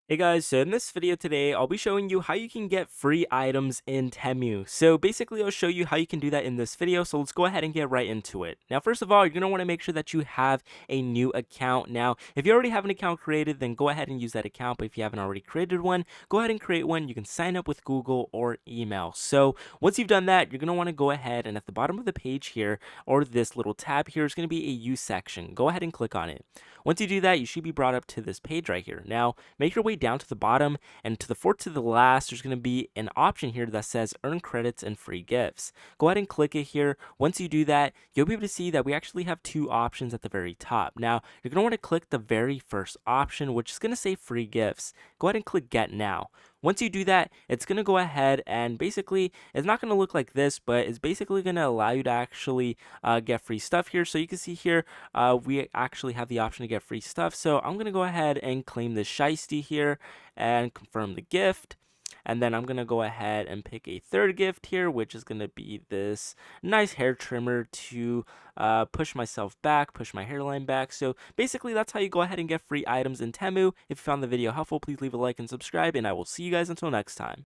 Hey guys, so in this video today, I'll be showing you how you can get free items in Temu. So basically, I'll show you how you can do that in this video, so let's go ahead and get right into it. Now, first of all, you're going to want to make sure that you have a new account. Now, if you already have an account created, then go ahead and use that account, but if you haven't already created one, go ahead and create one. You can sign up with Google or email. So once you've done that, you're going to want to go ahead and at the bottom of the page here, or this little tab here, is going to be a use section. Go ahead and click on it. Once you do that, you should be brought up to this page right here. Now, make your way down to the bottom, and to the fourth to the last, there's going to be an option here that says earn credits and free gifts. Go ahead and click it here. Once you do that, you'll be able to see that we actually have two options at the very top. Now, you're going to want to click the very first option, which is going to say free gifts. Go ahead and click get now. Once you do that, it's going to go ahead and basically, it's not going to look like this, but it's basically going to allow you to actually get free stuff here. So you can see here, we actually have the option to get free stuff. So I'm going to go ahead and claim this shiesty here and confirm the gift. And then I'm going to go ahead and pick a third gift here, which is going to be this nice hair trimmer to push myself back, push my hairline back. So basically, that's how you go ahead and get free items in Temu. If you found the video helpful, please leave a like and subscribe, and I will see you guys until next time.